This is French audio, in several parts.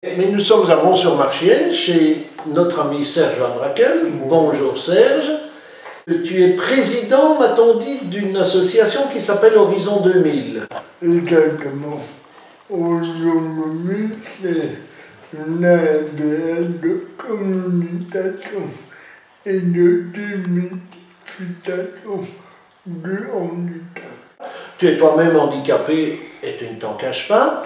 Mais nous sommes à Mont-sur-Marchienne, chez notre ami Serge Van Brakel. Bonjour Serge. Tu es président, m'a-t-on dit, d'une association qui s'appelle Horizon 2000. Exactement. Horizon 2000, c'est une ABL de communication et de démystification du handicap. Tu es toi-même handicapé et tu ne t'en caches pas.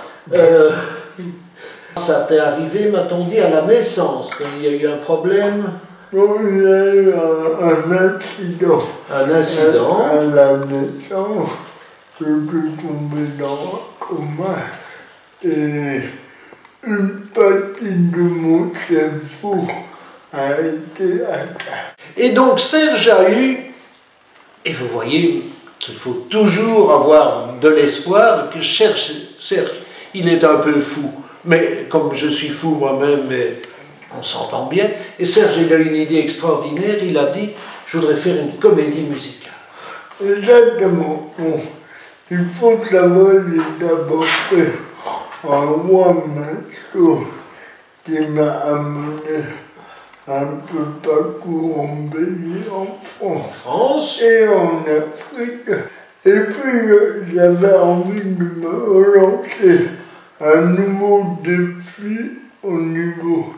Ça t'est arrivé, m'a-t-on dit, à la naissance. Il y a eu un problème. Donc, il y a eu un accident. Un incident. À la naissance, je suis tombé dans un coma et une partie de mon cerveau a été atteinte. Et donc Serge a eu, et vous voyez qu'il faut toujours avoir de l'espoir, que Serge, il est un peu fou. Mais comme je suis fou moi-même, on s'entend bien. Et Serge, il a une idée extraordinaire. Il a dit, je voudrais faire une comédie musicale. Exactement. Bon, il faut savoir que j'ai d'abord fait un one-man show qui m'a amené un peu partout en Belgique, en France et en Afrique. Et puis j'avais envie de me relancer un nouveau défi au niveau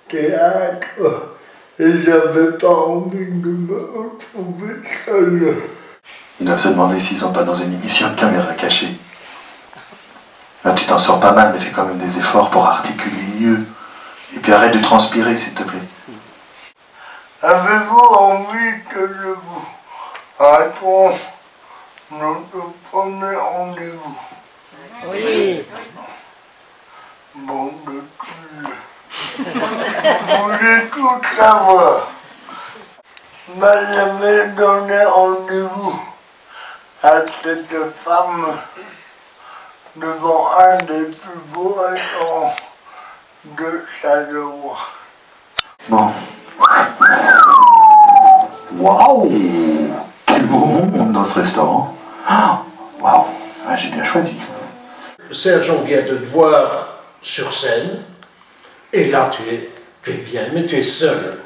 théâtre et j'avais pas envie de me retrouver seul. Ils doivent se demander s'ils sont pas dans une émission de caméra cachée. Là, tu t'en sors pas mal, mais fais quand même des efforts pour articuler mieux. Et puis arrête de transpirer, s'il te plaît. Avez-vous envie que je vous raconte notre premier rendez-vous? Oui. Bon de cul. Vous voulez tout savoir. J'avais donné rendez-vous à cette femme devant un des plus beaux restaurants de Charleroi. Bon. Waouh! Quel beau monde dans ce restaurant! Waouh! Ah, j'ai bien choisi. Serge, on vient de te voir sur scène, et là tu es bien, mais tu es seul.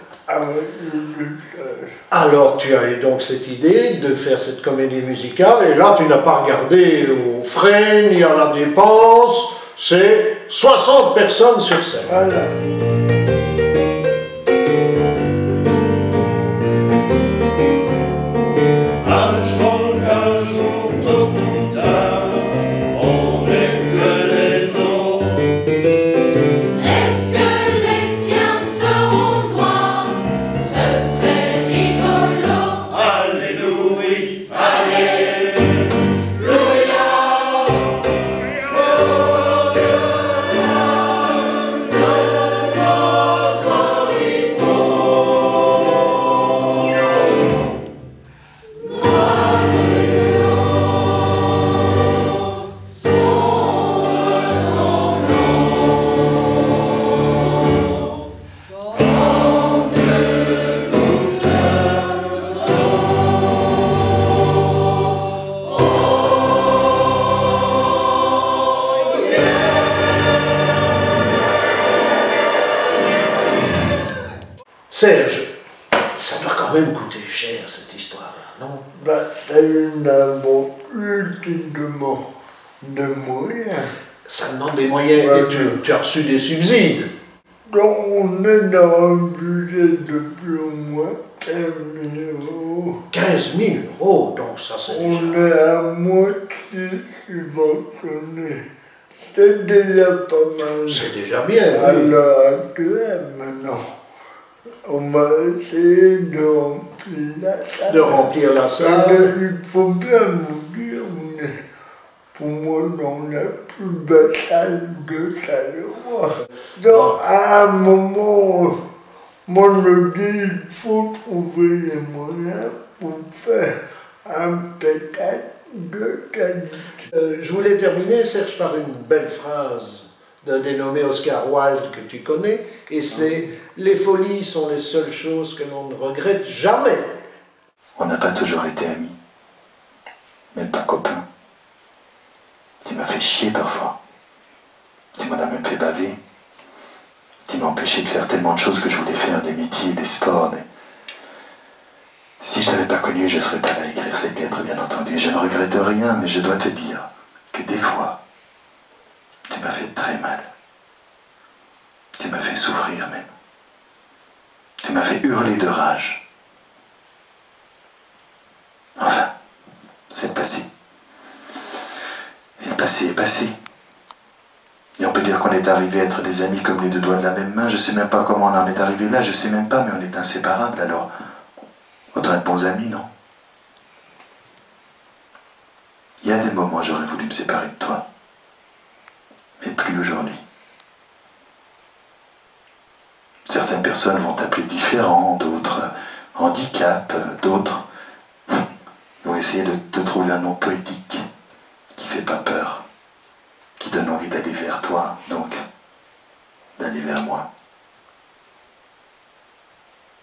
Alors tu as eu donc cette idée de faire cette comédie musicale, et là tu n'as pas regardé aux frais ni à la dépense, c'est 60 personnes sur scène. Voilà. Serge, ça doit quand même coûter cher cette histoire-là, non? Ça n'avons plus dignement de moyens. Ça demande des moyens, et tu as reçu des subsides. Donc on est dans un budget de plus ou moins 15 000 €. 15 000 €, donc ça c'est déjà... On est à moitié subventionné. C'est déjà pas mal. C'est déjà bien, À oui. l'heure actuelle, maintenant, on va essayer de remplir la salle. De remplir la salle. Il faut bien vous dire, on est pour moi dans la plus belle salle de Charleroi. Donc à un moment, moi je dis il faut trouver les moyens pour faire un spectacle de qualité. Je voulais terminer, Serge, par une belle phrase d'un dénommé Oscar Wilde que tu connais, et c'est « Les folies sont les seules choses que l'on ne regrette jamais ». On n'a pas toujours été amis, même pas copains. Tu m'as fait chier parfois. Tu m'en as même fait baver. m'a empêché de faire tellement de choses que je voulais faire, des métiers, des sports. Si je t'avais pas connu, je serais pas là à écrire cette lettre, bien entendu. Je ne regrette rien, mais je dois te dire que des fois, tu m'as fait très mal. Tu m'as fait souffrir même. Tu m'as fait hurler de rage. Enfin, c'est le passé. Et le passé est passé. Et on peut dire qu'on est arrivé à être des amis comme les deux doigts de la même main. Je sais même pas comment on en est arrivé là, je sais même pas, mais on est inséparables, alors autant être bons amis, non? Il y a des moments où j'aurais voulu me séparer de toi, mais plus aujourd'hui. Certaines personnes vont t'appeler différent, d'autres handicap, d'autres vont essayer de te trouver un nom poétique qui fait pas peur, qui donne envie d'aller vers toi, donc d'aller vers moi.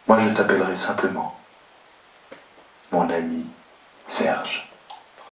Moi, je t'appellerai simplement mon ami Serge.